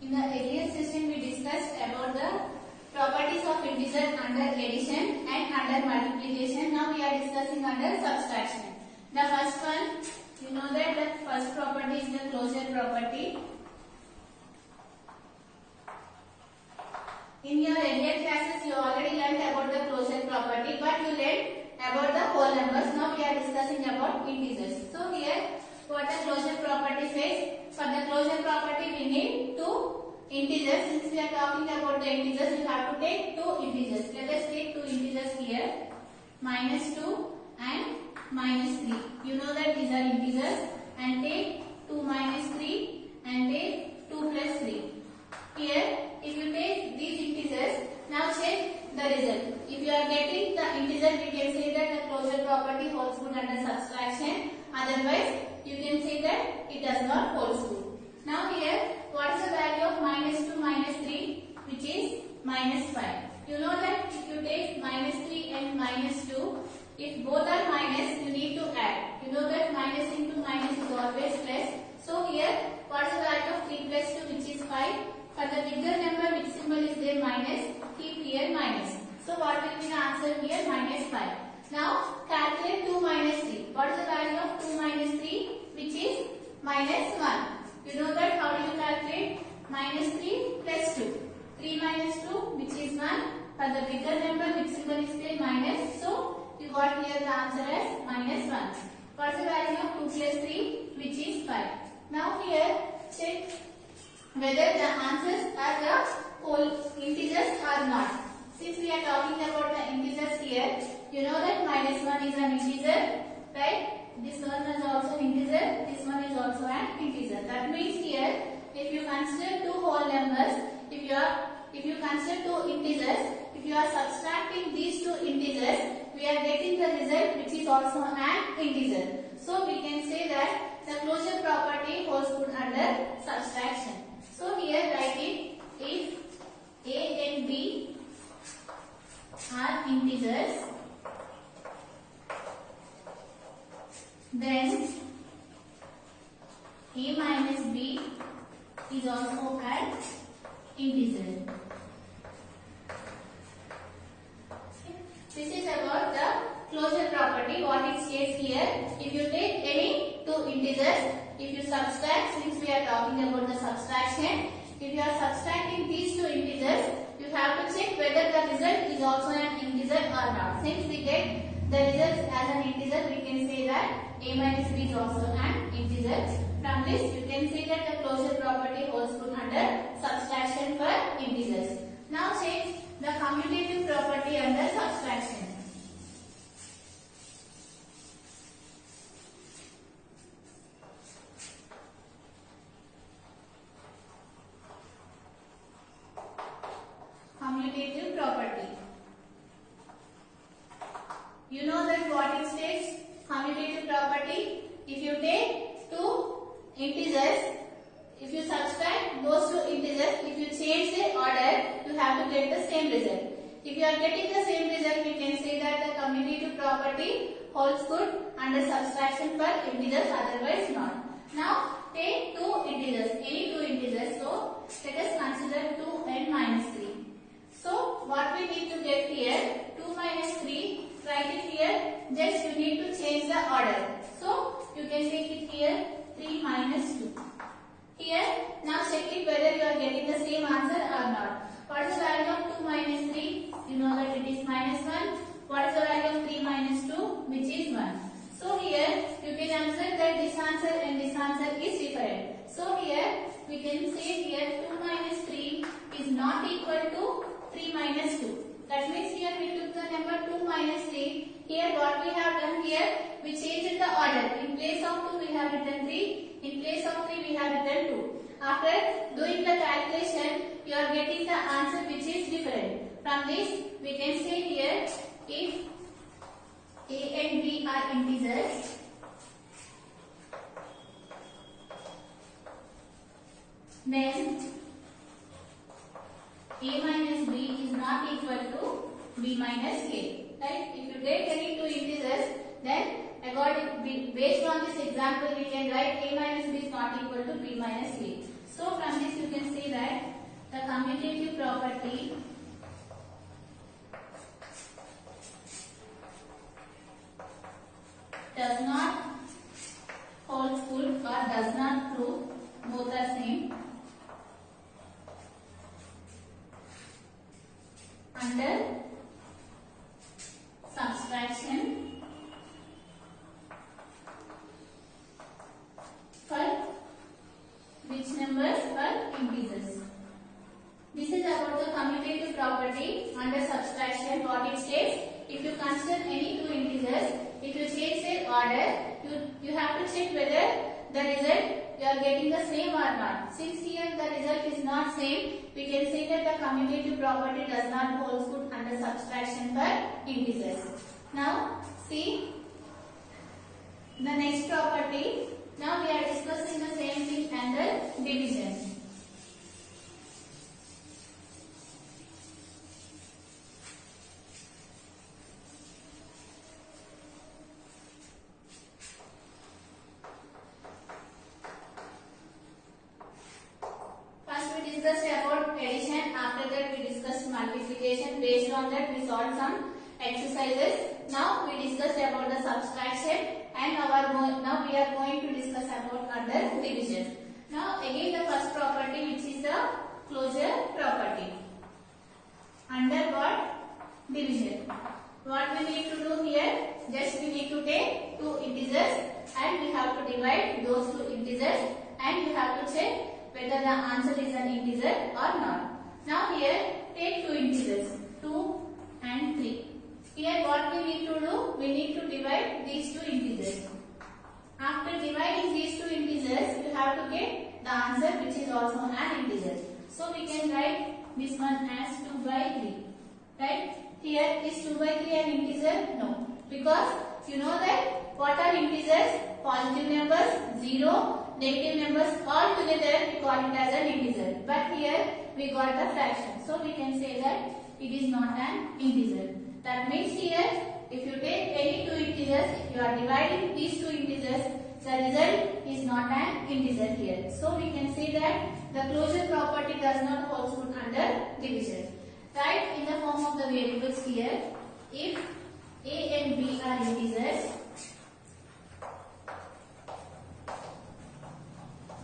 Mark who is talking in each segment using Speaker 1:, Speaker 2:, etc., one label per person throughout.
Speaker 1: In the earlier session, we discussed about the properties of integer under addition and under multiplication. Now we are discussing under subtraction. The first one, you know that the first property is the closure property. In your earlier classes, you already learned about the closure property, but you learned about the whole numbers. Now we are discussing about integers. So here, what the closure property says. For the closure property, we need two integers. Since we are talking about the integers, we have to take two integers. Let us take two integers here, -2 and -3. You know that these are integers, and take 2 minus 3 and take 2 plus 3. Here, if you take these integers, now check the result. If you are getting the integer, we can say that the closure property holds good under subtraction. Otherwise, you can say that it does not hold good. Now here, what is the value of -2 minus 3, which is -5. You know that if you take -3 and -2, if both are minus, you need to add. You know that minus into minus is always plus. So here, what is the value of 3 plus 2, which is 5. For the bigger number, which symbol is there, minus, keep here minus. So what will be the answer here? -5. Now calculate 2 minus 3. What is the value of 2 minus 3? Which is -1. You know that how do you calculate? -3 plus 2. 3 minus 2, which is 1. For the bigger number, which symbol is there? Minus. So you got here the answer as -1. What is the value of 2 plus 3? Which is 5. Now here check whether the answers are the whole integers or not. Since we are talking about the integers here, you know that -1 is an integer, right? This one is also integer, this one is also an integer. That means here, if you consider two whole numbers, if you consider two integers, if you are subtracting these two integers, we are getting the result which is also an integer. So we can say that the closure property holds good under subtraction. So here write it, if A and B are integers, then A minus B is also an integer. This is about the closure property, what it states here. If you take any two integers, if you subtract, since we are talking about the subtraction, if you are subtracting these two integers, you have to check whether the result is also an integer or not. Since we get the result as an integer, we can say that A minus B is also an integer. From this, you can say that the closure property holds good under subtraction for integers. Now check the commutative property under subtraction. Commutative property. You know that what it states? Commutative property. If you take two integers, if you subtract those two integers, if you change the order, you have to get the same result. If you are getting the same result, we can say that the commutative property holds good under subtraction for integers, otherwise not. Now take two integers, any two integers. So let us consider 2 and -3. So what we need to get here, 2 minus 3, write it here, just you need to change the order. So you can take it here, 3 minus 2. Here, now check it whether you are getting the same answer or not. What is the value of 2 minus 3? You know that it is -1. What is the value of 3 minus 2? Which is 1. So here, you can observe that this answer and this answer is different. So here, we can say here 2 minus 3 is not equal to 3 minus 2. That means here we took the number 2 minus 3. Here what we have done here, we changed the order. In place of 2 we have written 3. In place of 3 we have written 2. After doing the calculation, you are getting the answer which is different. From this we can say here, if A and B are integers, then A minus B is not equal to B minus A. Right? If you take any two integers, then based on this example, we can write A minus B is not equal to B minus A. So from this you can say that the result you are getting the same or not. Since here the result is not same, we can say that the commutative property does not hold good under subtraction for integers. Now see the next property. Now we are discussing the same thing under division. Discussed about addition. After that we discussed multiplication. Based on that we solved some exercises. Now we discussed about the subtraction, and now we are going to discuss about under division. Now again the first property, which is the closure property under what? Division. What we need to do here? Just we need to take two integers and we have to divide those two integers, and you have to check whether the answer is an integer or not. Now here take two integers 2 and 3. Here what we need to do? We need to divide these two integers. After dividing these two integers, you have to get the answer, which is also an integer. So we can write this one as 2 by 3. Right? Here is 2 by 3 an integer? No. Because you know that what are integers? Positive numbers, 0. Negative numbers all together we call it as an integer, but here we got the fraction, so we can say that it is not an integer. That means here if you take any two integers, if you are dividing these two integers, the result is not an integer here. So we can say that the closure property does not hold good under division. Write in the form of the variables here. If a and b are integers,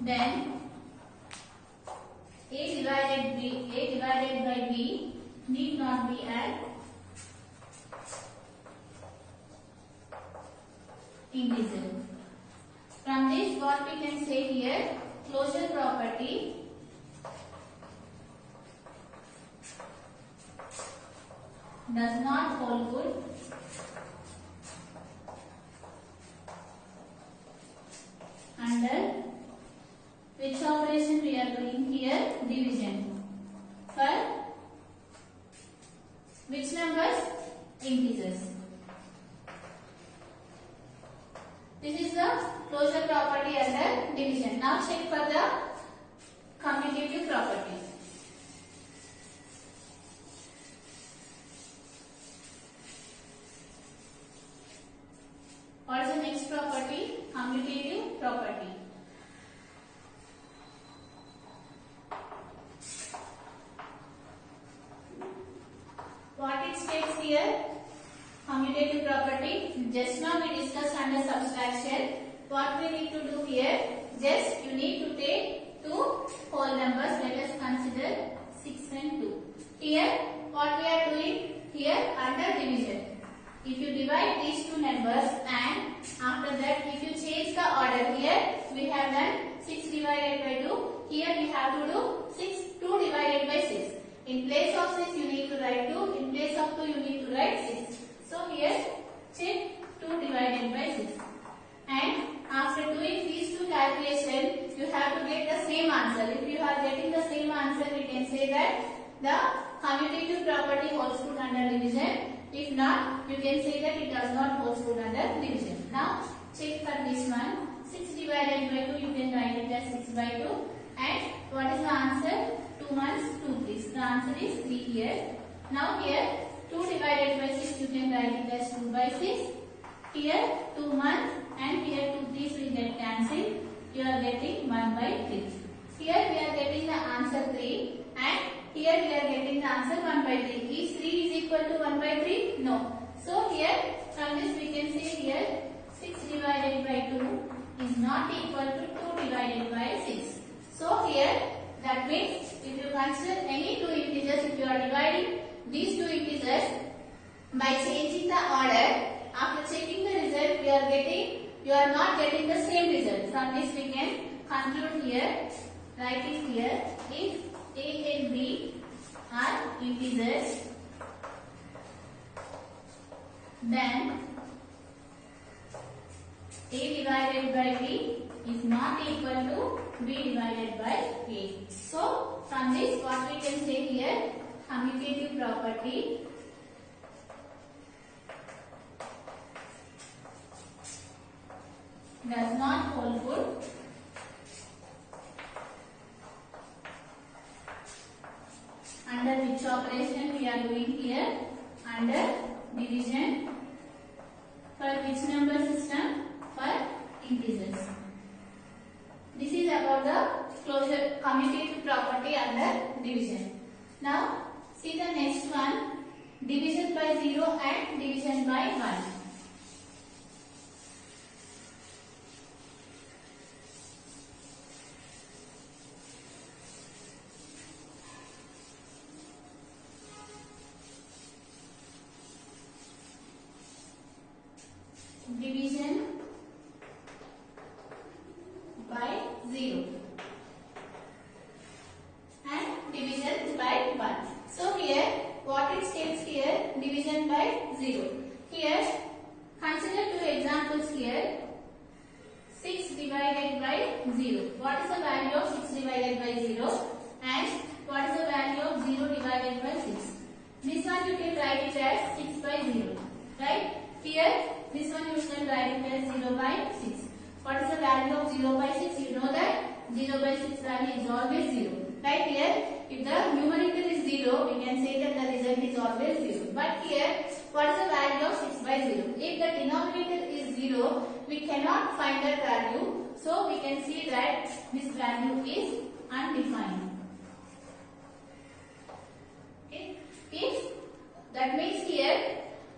Speaker 1: then a divided by b need not be an integer. From this what we can say here, closure property does not hold good under which operation we are doing here? Division. For which numbers? Integers. This is the closure property under division. Now check for the commutative property. What is the next property? Commutative property. What it states here? Commutative property. Just now we discussed under subtraction. What we need to do here? Just you need to take two whole numbers. Let us consider 6 and 2. Here what we are doing? Here under division. If you divide these two numbers and after that if you change the order, here we have done 6 divided by 2. Here we have to do 2 divided by 6. In place of 6 you need to write 2. In place of 2 you need to write 6. So here check 2 divided by 6. And after doing these two calculations, you have to get the same answer. If you are getting the same answer, we can say that the commutative property holds good under division. If not, you can say that it does not hold good under division. Now check for this one. 6 divided by 2, you can write it as 6 by 2. And what is the answer? 2 months, 2 3. The answer is 3 here. Now here 2 divided by 6, you can write it as 2 by 6. Here 2 months and here 2 3's will get cancelled. You are getting 1 by 3. Here we are getting the answer 3 and here we are getting the answer 1 by 3. Is 3 is equal to 1 by 3? No. So here from this we can say here 6 divided by 2 is not equal to 2 divided by 6. So here that means if you consider any two integers, if you are dividing these two integers by changing the order, after checking the result you are not getting the same result. From this we can conclude here, write it here, if a and b are integers, then a divided by b is not equal to b divided by a. So from this what we can say here, commutative property does not hold good under which operation we are doing here, under division for which number system? For integers. This is about the closure commutative property under division. Now see the next one, division by 0 and division by 1. Division by 0 and division by 1. So here what it states here, division by 0. Here consider two examples here. 6 divided by 0. What is the value of 6 divided by 0 and what is the value of 0 divided by 6? This one you can write it as 6 by 0, right? Here this one you can write it as 0 by 6. What is the value of 0 by 6? You know that 0 by 6 value is always 0. Right here, if the numerator is 0, we can say that the result is always 0. But here, what is the value of 6 by 0? If the denominator is 0, we cannot find that value. So, we can see that this value is undefined. Okay. If that means here,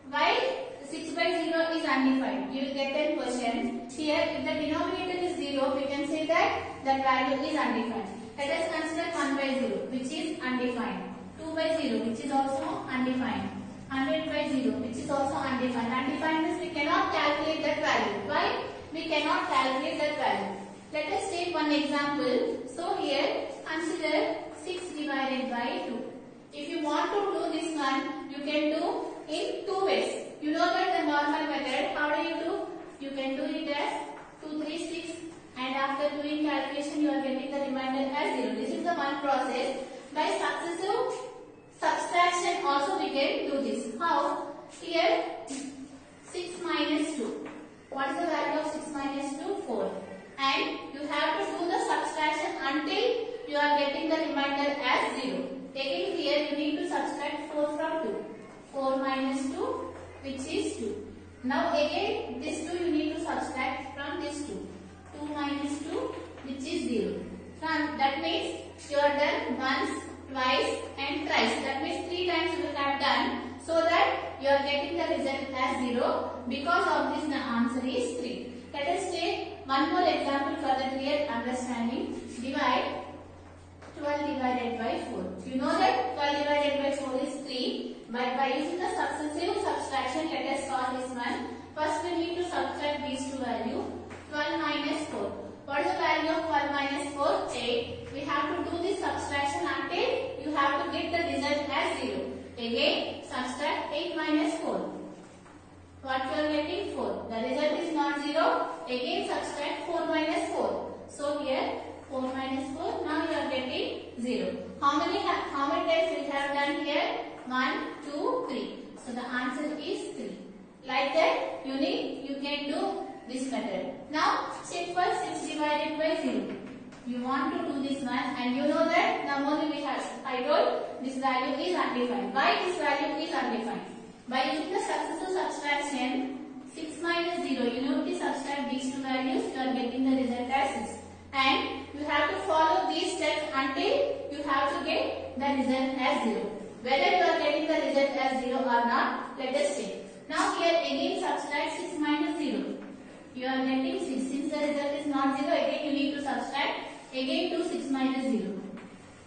Speaker 1: why 6 by 0 is undefined? You will get a question. Here, if the denominator is 0, we can say that that value is undefined. Let us consider 1 by 0, which is undefined. 2 by 0, which is also undefined. 100 by 0, which is also undefined. Undefined means we cannot calculate that value. Why? We cannot calculate that value. Let us take one example. So here, consider 6 divided by 2. If you want to do this one, you can do in two ways. You know that the normal method, how do you do? You can do it as 2, 3, 6 and after doing calculation you are getting the remainder as 0. This is the one process. By successive subtraction also we can do this. How? Here 6 minus 2. What is the value of 6 minus 2? 4. And you have to do the subtraction until you are getting the remainder as 0. Again here you need to subtract 4 from 2. 4 minus 2, which is 2. Now again this 2 you need to subtract from this 2. 2 minus 2, which is 0. That means you are done once, twice and thrice. That means 3 times you will have done, so that you are getting the result as 0. Because of this the answer is 3. Let us take one more example for the clear understanding. Divide 12 divided by 4. You know that 12 divided by 4 is 3. But by using the successive subtraction, let us solve this one. First we need to subtract these two values. 12 minus 4. What is the value of 12 minus 4? 8. We have to do this subtraction until you have to get the result as 0. Again, subtract 8 minus 4. What you are getting? 4. The result is not 0. Again, subtract 4 minus 4. So here, 4 minus 4. Now you are getting 0. How many times we have done here? 1, 2, 3. So the answer is 3. Like that, you can do this method. Now, check for 6 divided by 0. You want to do this one and you know that the moment I told this value is undefined. Why this value is undefined? By using the successive subtraction, 6 minus 0, you know to subtract these two values, you are getting the result as 6. And you have to follow these steps until you have to get the result as 0. Whether you are getting the result as 0 or not, let us check. Now here again subtract 6 minus 0. You are getting 6. Since the result is not 0, again you need to subtract again to 6 minus 0,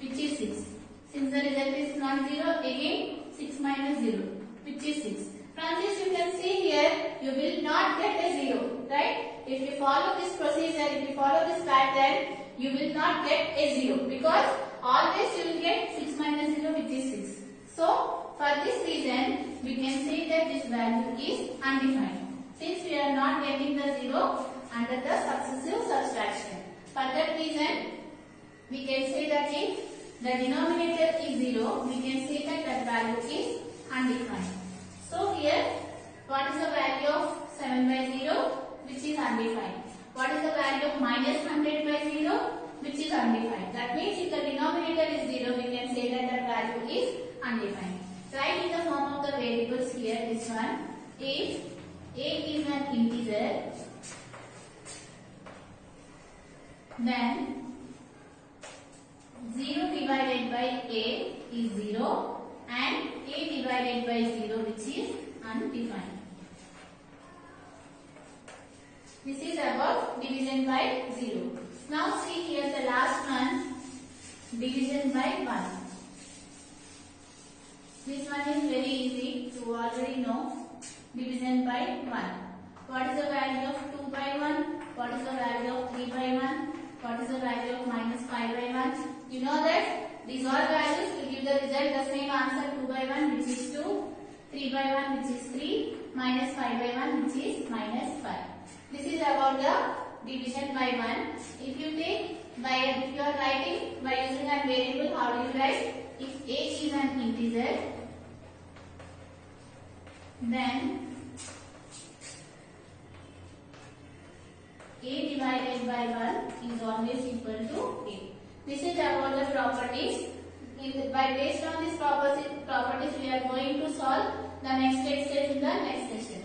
Speaker 1: which is 6. Since the result is not 0, again 6 minus 0, which is 6. From this you can see here, you will not get a 0, right? If you follow this procedure, if you follow this pattern, you will not get a 0 because always you will get 6 minus 0, which is 6. So, for this reason, we can say that this value is undefined. Since we are not getting the 0, under the successive subtraction. For that reason, we can say that if the denominator is 0, we can say that that value is undefined. So here, what is the value of 7 by 0? Which is undefined. What is the value of minus 100 by 0? Which is undefined. That means if the denominator is 0, we can say that the value is undefined. Write in the form of the variables here, this one. If a is an integer, then 0 divided by a is 0 and a divided by 0 which is undefined. This is about division by 0. Now see here the last one, division by 1. This one is very easy, you already know. Division by 1. What is the value of 2 by 1? What is the value of 3 by 1? What is the value of minus 5 by 1? You know that these all values will give the result the same answer, 2 by 1 which is 2, 3 by 1 which is 3, minus 5 by 1 which is minus 5. This is about the division by 1. If you are writing by using a variable, how do you write? If a is an integer, then a divided by 1 is always equal to a. This is about the properties. Based on these properties we are going to solve the next exercise in the next session.